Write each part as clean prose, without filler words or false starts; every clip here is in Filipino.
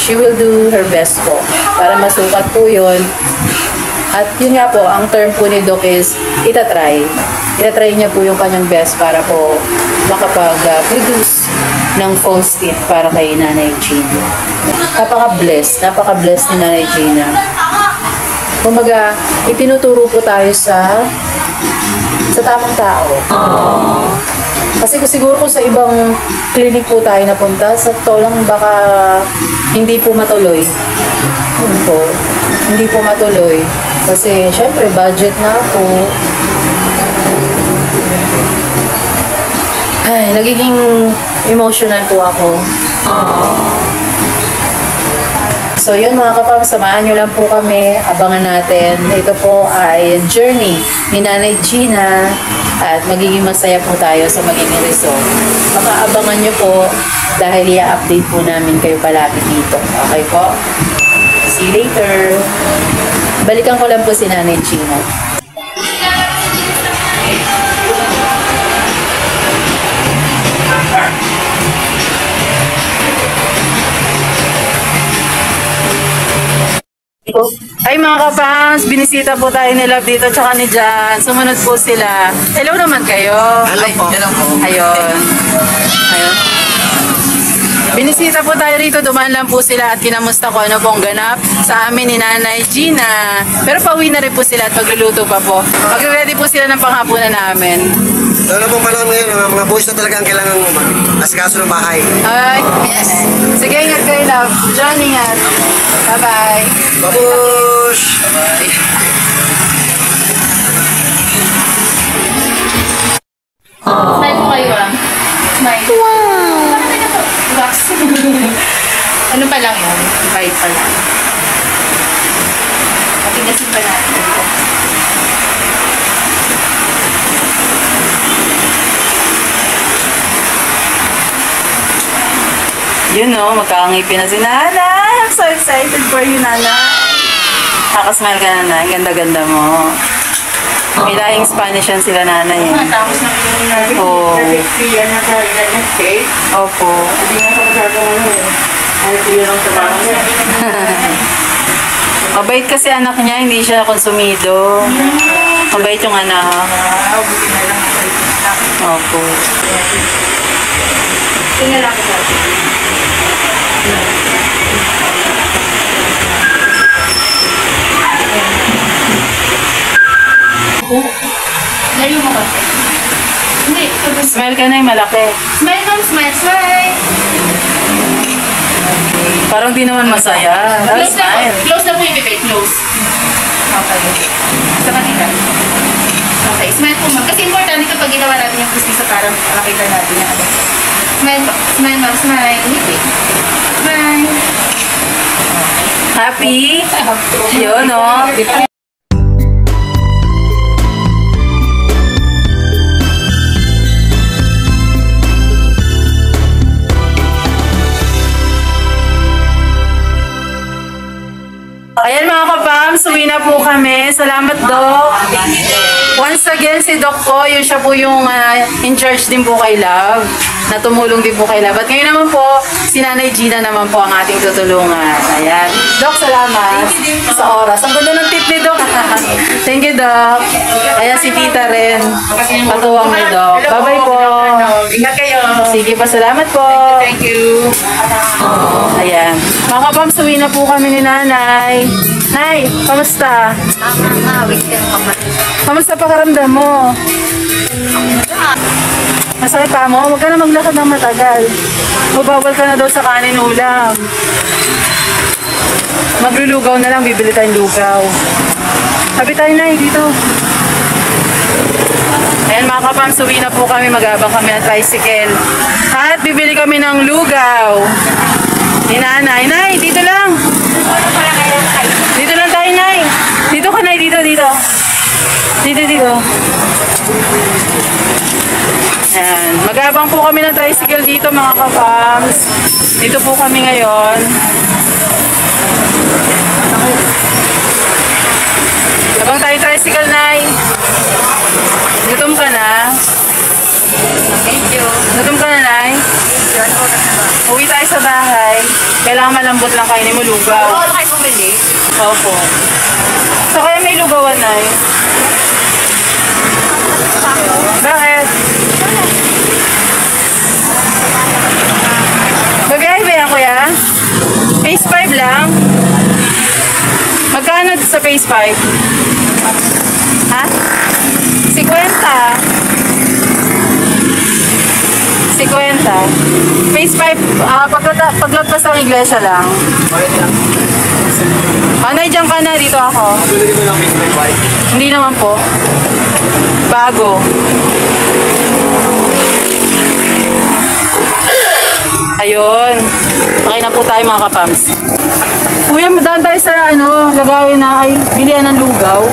she will do her best po para masukat po yun. At yun nga po, ang term po ni Doc is itatry. Itatry niya po yung kanyang best para po makapag-produce ng false teeth para kay Nanay Gina. Napaka-blessed ni Nanay Gina. Kumaga, itinuturo po tayo sa tamang tao. Kasi siguro kung sa ibang clinic po tayo napunta, sa totoo lang baka hindi po matuloy. Hindi po matuloy. Kasi syempre budget na po. Ay, nagiging emotional po ako. So yun mga kapam, samahan nyo lang po kami. Abangan natin. Ito po ay journey ni Nanay Gina at magiging masaya po tayo sa magiging result. Makaabangan nyo po dahil i-update po namin kayo palagi dito. Okay po? See you later. Balikan ko lang po si Nanay Gina. Ay mga kapams, binisita po tayo ni Love dito tsaka ni Jan. Sumunod po sila. Hello naman kayo. Hello po. Ayun. Binisita po tayo rito, dumaan lang po sila at kinamusta ko ano pong ganap sa amin ni Nanay Gina. Pero pauwi na rin po sila at magluluto pa po. Mag-ready po sila ng panghapunan namin. Lalo pong panahon ngayon, mga boys na talaga ang kailangan asikaso ng bahay. Ay, yes. Sige, ingat kayo, Love. John, ingat. Bye-bye. Babush! Bye-bye. Smile po kayo ah. Smile. Wow! Wax. Ano pa lang yun? Bite pa lang. Matigasin pa natin. Yun o, magkakangipin na si Nana. I'm so excited for you, Nana. Nakasmile ka, Nana. Ang ganda-ganda mo. May lahing Spanish yan sila, Nana. Tapos na yung Oo. yan na sa state. Opo. Hindi nga sa masyadong ano eh. Ano po yun ang trabaho niya. Mabait kasi anak niya, hindi siya konsumido. Mabait yung anak. Buti na lang ako. Opo. Tingnan lang ako. Layo mo kasi. Hindi. Smile ka na yung malaki. Smile ma'am, smile, smile. Parang di naman masaya. Close na po. Smile. Close na po yung bibig. Close. Okay. Sa kanila. Okay. Smile po ma'am. Kasi importante kapag ginawa natin yung crispy sa parang makita natin yung ano. Smile po. Smile ma'am, smile. Ngiti. Smile. Happy? Yun, no? Ayan mga kapams, uwi na po kami. Salamat, Doc. Once again, si Doc po, yun siya po yung in charge din po kay Love. Na tumulong din po kay Love. At ngayon naman po, si Nanay Gina naman po ang ating tutulungan. Ayan. Doc, salamat sa oras. Ang ganda ng tip ni Doc. Thank you, Doc. Ayan si Tita rin. Patuwang ni Doc. Bye-bye po. Ingat kayo. Sige pa, salamat po. Thank you. Ayan. Mga kapams, uwi na po kami ni Nanay. Nay, kamusta? Kamusta pakaramdam mo? Masakit pa mo? Huwag ka na maglakad ng matagal. Mabawal ka na daw sa kanin ulam. Maglulugaw na lang, bibili tayong lugaw. Sabi tayo, Nay, dito. Ayan mga kapams, uwi na po kami. Mag-abang kami ng tricycle. At bibili kami ng lugaw. Ni Nanay. Nay, dito lang. Dito lang tayo, Nay. Dito ka, Nay. Dito, dito. Dito, dito. Ayan. Mag-abang po kami ng tricycle dito, mga kapams. Dito po kami ngayon. Abang tayo tricycle, Nay. Gutom ka na? Thank you. Gutom ka na, Nay? Uwi tayo sa bahay. Kailangan malambot lang kainin mo lugaw. Oo, kayo bumili. Opo. So kaya may lugawan na eh. Bakit? Babiyahe ba yan, kuya? Phase 5 lang? Magkano sa phase 5? Ha? 50. 50. Phase 5, paglagpas ng iglesia lang. Anay, dyan ka na. Dito ako. Hindi naman po. Bago. Ayun. Okay na po tayo mga kapams. Kuya, madaan tayo sa lagawin na ay bilihan ng lugaw.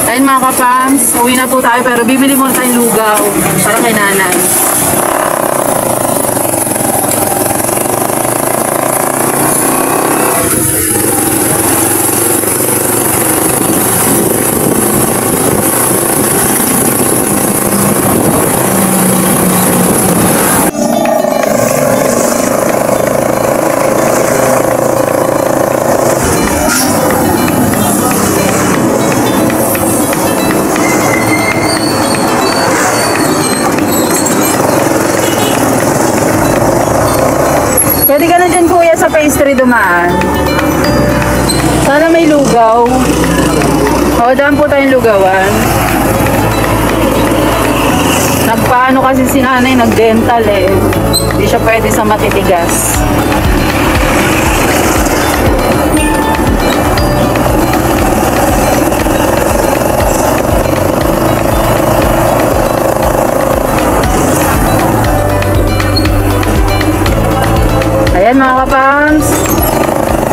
Ayun mga kapams, uwi na po tayo pero bibili muna tayong lugaw para kay nanay. Pwede ka na dyan kuya sa pastry dumaan. Sana may lugaw. O, daan po tayong lugawan. Nagpaano kasi si nanay, nag-dental eh. Hindi siya pwede sa matitigas. Ayan mga kapams,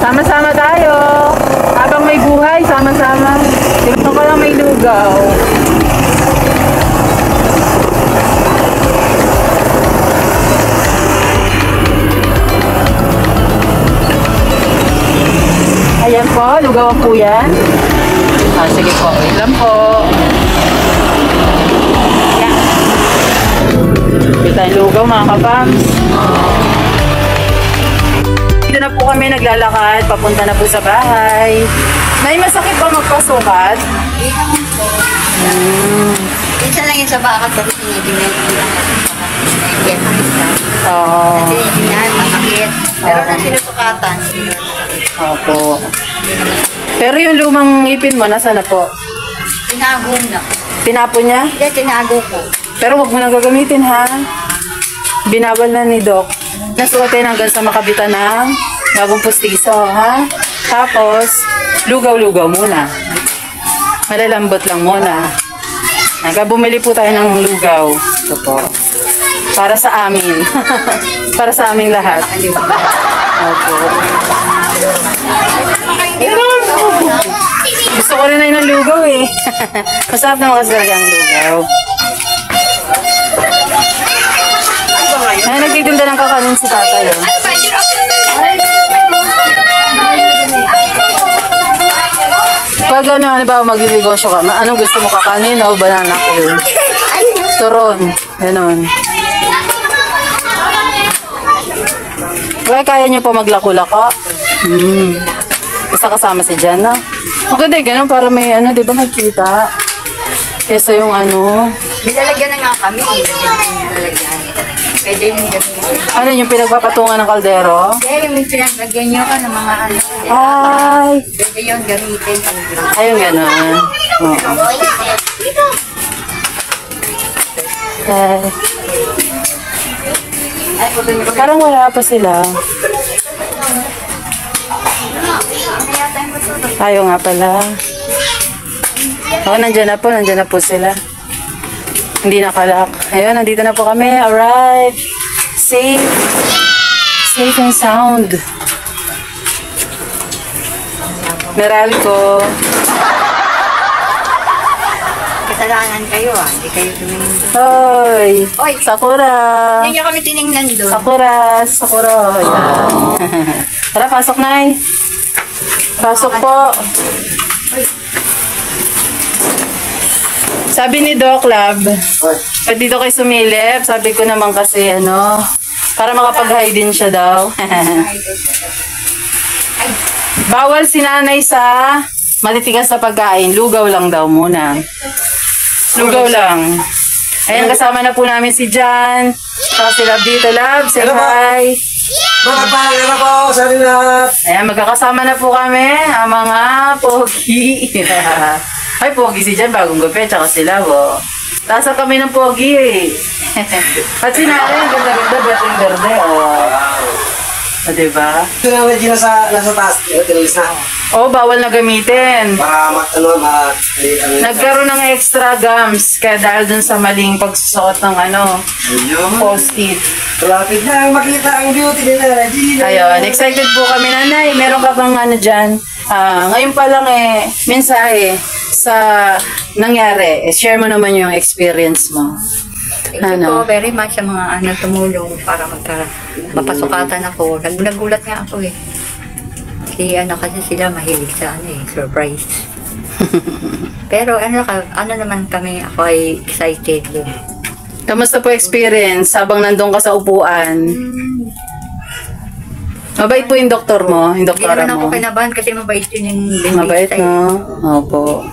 sama-sama tayo. Habang may buhay, sama-sama. Tingnan ko lang may lugaw. Ayan po, lugawan po yan. Sige po, wait lang po. Ayan. Kita yung lugaw mga kapams. Dito na po kami naglalakad, papunta na po sa bahay. May masakit ba magpasukat? Minsan lang yun sa baka kasi tinitingnan ko lang. Oo. Tinitingnan, masakit. Pero nang sinusukatan. Opo. Pero yung lumang ngipin mo, nasa na po? Tinago na. Tinapo niya? Hindi, tinago ko. Pero huwag mo nang gagamitin ha. Binawal na ni Doc. Nasuotin hanggang sa makabitan ng bagong pustiso, ha? Tapos, lugaw-lugaw muna. Malalambot lang muna. Bumili po tayo ng lugaw. Ito po. Para sa amin. Para sa aming lahat. Opo. Gusto ko rin na yun ng lugaw eh. Masarap naman kasi talaga ang lugaw. Ay, nagtitinda ng kakanin si tatay. Oh. Pag halimbawa mag-negosyo ka, anong gusto mo kakanin o banana ko? Turon. Ganon. Kaya niyo pa maglako-lako? Basta kasama si Jan, no? Maganda yung ganun para may di ba nagkita? Kesa yung Nilalagyan na nga kami. Nilalagyan. Pwede yung gamitin. Ano yung pinagpapatungan ng kaldero? Kaya yung pinaglagyan nyo ka ng mga Ay! Pwede yung gamitin. Ayun, gano'n. Oo. Parang wala pa sila. Ayaw nga pala. Nandiyan na po sila. Hindi nakalak. Ayun, nandito na po kami. Alright. Safe and sound. Meralco. Kasalanan kayo Hindi kayo tumingin doon. Hoy! Oy! Sakura! Hindi nyo kami tinignan doon. Sakura! Yan. Tara, pasok na Pasok po. Sabi ni Doc Lab, Oy, pag dito kayo sumilip, sabi ko naman kasi para makapag-high din siya daw. Bawal si nanay sa matitigas sa pagkain. Lugaw lang daw muna. Lugaw lang. Ayan, kasama na po namin si Jan. Saka si Lab dito. Lab, say Hello po. hi. magpapahal na po sa atin lahat. Ayan, magkakasama na po kami, ang mga pogi. Ay, pogi si Jan, bagong gabi, tsaka sila, oh. Tasa kami ng pogi, eh. At si nanay, ang ganda-ganda, betong verde, oh. O, diba? Ito na medyo nasa taas. Tinalis na. Oh, bawal na gamitin. Para Nagkaroon ng extra gums, kaya dahil dun sa maling pagsusuot ng post-it. Lapit na makita ang beauty nila. Ayun, excited po kami, nanay. Meron ka bang dyan? Ngayon pa lang mensahe sa nangyari. Share mo naman yung experience mo. Thank you po very much sa mga tumulong para mapasukatan ako. Nagulat nga ako eh. Kasi sila mahilig sa surprise. Pero naman kami, ako ay excited din. Kamusta po experience habang nandun ka sa upuan? Mabait po yung doktor mo, yung Hindi doktora naman ako mo. kinabahan kasi mabait yun yung dentista. Mabait, no? Opo.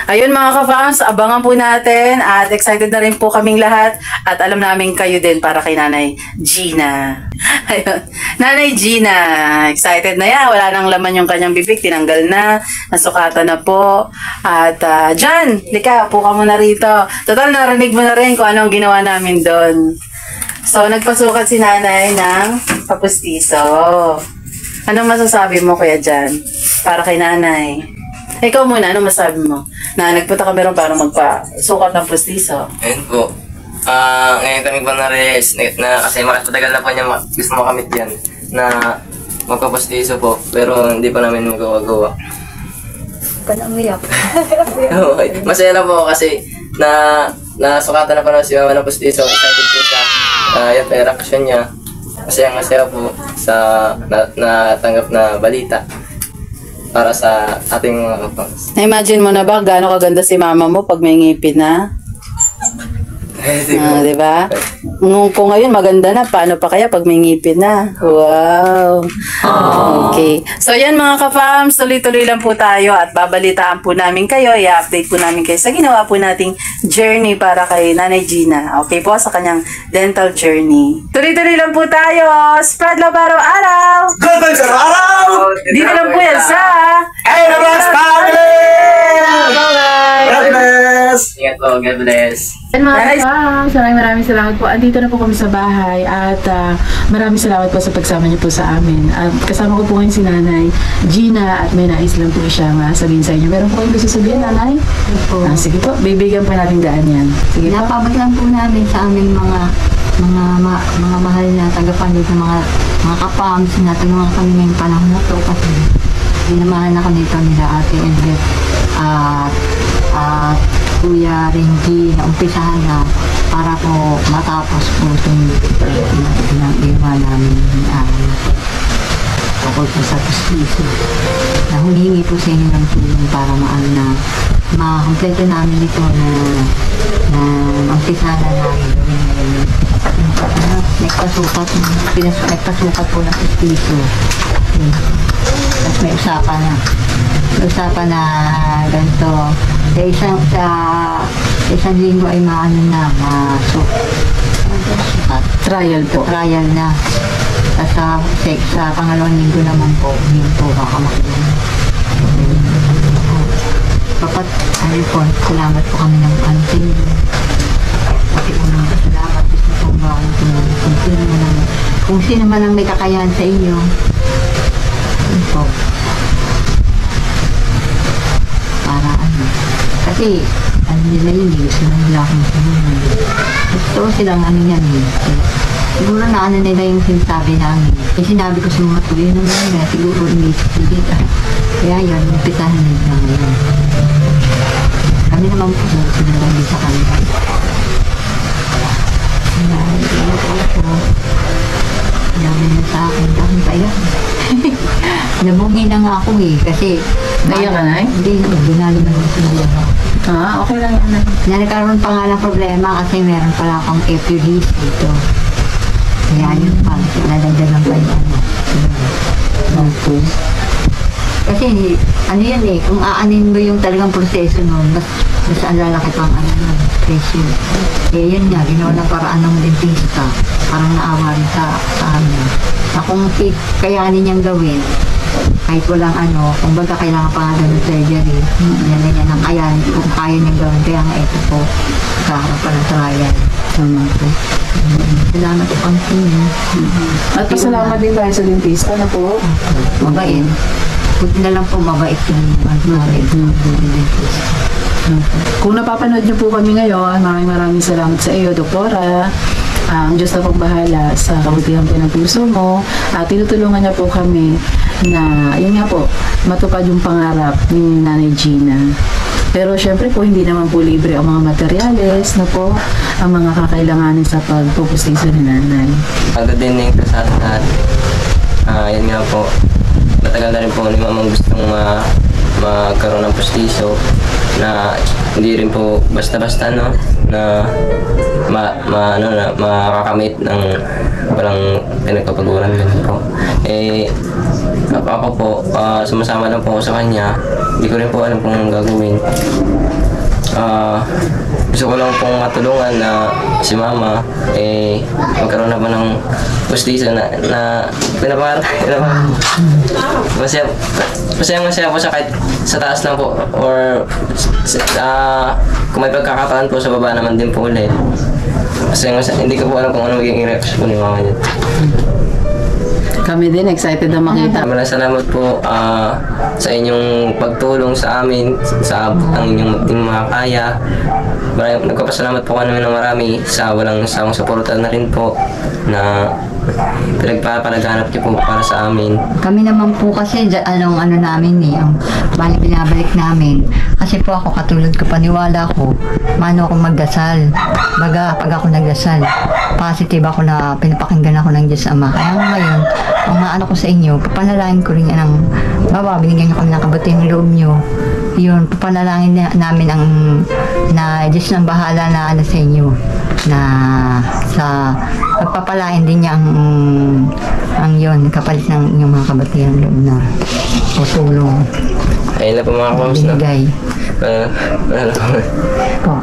Ayun mga ka-fans, abangan po natin at excited na rin po kaming lahat at alam namin kayo din para kay Nanay Gina. Ayun. Nanay Gina, excited na yan. Wala nang laman yung kanyang bibig, tinanggal na, nasukatan na po. At Jan, lika, po ka muna rito. Total, narinig mo na rin kung anong ginawa namin doon. So, nagpasukat si Nanay ng papustiso. Anong masasabi mo, Kuya Jan? Para kay Nanay. Ikaw muna, ano masabi mo? Na nagpunta kami ron para magpasukat ng pustiso. Ayun po. Ngayon kami po na-rest na kasi matagal na po niya gusto makamit yan na magpapastiso po pero hindi pa namin magagawa. Umiyak. Okay. Masaya na po kasi nasukatan na pa na si Mama ng pustiso. Excited po siya. Yung reaction niya. Masaya po sa natanggap na balita para sa ating mga kapatid. Na-imagine mo na ba gaano kaganda si mama mo pag may ngipin na? Di ba? Kung ngayon maganda na, paano pa kaya pag may ngipin na? Wow! Okay. So yan mga ka-fams, tuloy-tuloy lang po tayo at babalitaan po namin kayo, i-update po namin kayo sa ginawa po nating journey para kay Nanay Gina. Okay po, sa kanyang dental journey. Tuloy-tuloy lang po tayo. Spread love araw-araw! Good vibes araw! Dito lang po yan sa... Everyone's family! Bye-bye! God bless! Ingat po, God bless. And mga ka-fams, maraming salamat po. Andito na po kami sa bahay at maraming salamat po sa pagsama niyo po sa amin. Kasama ko po ngayon si Nanay Gina at may nais lang po siyang sabihin sa inyo. Meron po kayong gusto sabihin, Nanay? Opo. Sige po, bibigyan po natin daan yan. Sige po. Napabot lang po namin sa aming mga mahal na tagapanig ng mga kapams na tulungan kami ngayong panahon na to kasi dinamahan na kami nila Ate Endret at Kuya Renji na umpisahan na para po matapos po itong pinag-iwa namin tungkol po sa pustiso. Na humingi po sa inyo ng tulong para makompleto namin ito na umpisahan na namin. Nagpasukat po ng pustiso. Tapos may usapan na ganito. Sa isang linggo ay sukat. Trial po. Trial na. Tapos sa pangalawang linggo naman po, yun po baka makilang. Papat, salamat po kami ng kantin. Kasi unang salamat gusto pong bawang kung sino man ang may kakayahan sa inyo. Yun po. Para kasi nila yun gusto nila akong tulungan. Gusto silang yan siguro na nila yung sinasabi namin. Sinabi ko sa mga tuloy na nila, siguro hindi kaya yun, umpisahan nila ngayon. Kami naman po sinalagi sa kanila. Dami na sa akin, dami pa yan. Nabugi na nga ako kasi... Naiyak ka na eh? Hindi, binalo na ako. Okay lang yan. Nay. Na nagkaroon pa nga ng problema kasi meron pala akong FUDs dito. Kaya yun pa, nadagdagan pa yung Okay. Kasi ano yan eh, kung aanin mo yung talagang proseso nun, mas ang lalaki pang presyo. Eh yun nga, ginawa ng paraan ng dentista, parang naawa rin sa amin. Na kung kayanin niyang gawin, kahit walang kumbaga kailangan pa nga ng surgery, yan na yan ang kayanin, kung kaya niyang gawin, kaya nga ito po, kakaroon pa ng trial. Tama po. Salamat po ang sinyo. At pasalamat din tayo sa dentista na po. Mabait. Buti na lang po mabait yung dentista. Kung napapanood niyo po kami ngayon, maraming salamat sa iyo, Doktora. Ang Diyos na pong bahala sa kabutihan po ng puso mo. At tinutulungan niya po kami na, yun nga po, matupad yung pangarap ni Nanay Gina. Pero syempre po, hindi naman po libre ang mga materyales na po ang mga kakailanganin sa pagpupustiso ni Nanay. Pagdating ko sa lahat, yan nga po, matagal na rin po ni Mamang gustong magkaroon ng pustiso na hindi rin po basta-basta na makakamit ng walang pinagpapaguran ganun po. Ako po, sumasama lang po ako sa kanya. Hindi ko rin po alam kung gagawin. Gusto ko lang pong matulungan na si Mama magkaroon na ba ng pustiso na pinapangarap. Masaya po siya kahit sa taas lang po or kung may pagkakataan po sa baba naman din po ulit. Kasi hindi ko po alam kung ano magiging reaction po ni Mama niya. Kami din, excited na makita. Maraming salamat po sa inyong pagtulong sa amin, sa ang inyong makakaya. Nagpapasalamat po kami ng marami sa walang sawang suporta na rin po na pinagpapalaganap niyo po para sa amin. Kami naman po kasi, namin ang binabalik namin. Kasi po ako, katulad ko, paniwala ko, mano akong magdasal. Baga, pag ako nagdasal, positive ako na pinapakinggan ako ng Diyos Ama. Kaya ngayon, ang maano ko sa inyo, papanalangin ko rin yan ng, binigyan niyo kami ng kabutihang loob niyo. Yun, papanalangin namin ang, na Diyos ng bahala na sa inyo. Na sa pagpapalain din niya ang yun, kapalit ng inyong mga kabutihang loob na tutulong. Ayun na po mga kams na. Binigay. Po.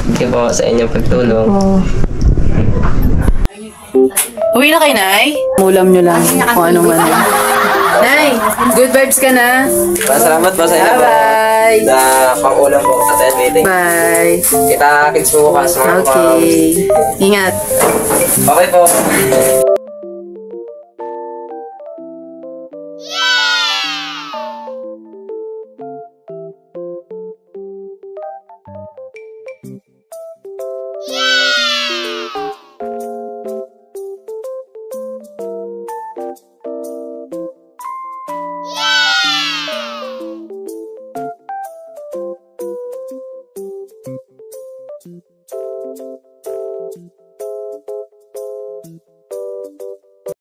Thank you po sa inyong pagtulong. Po. Uwi na kay Nay? Ulam nyo lang kung ano man. Nay, good vibes ka na. Salamat po sa inyo po. Bye-bye. Sa pang-ulam po sa tent meeting. Bye. Kita-kits po bukas mga Okay. Ingat. Okay po.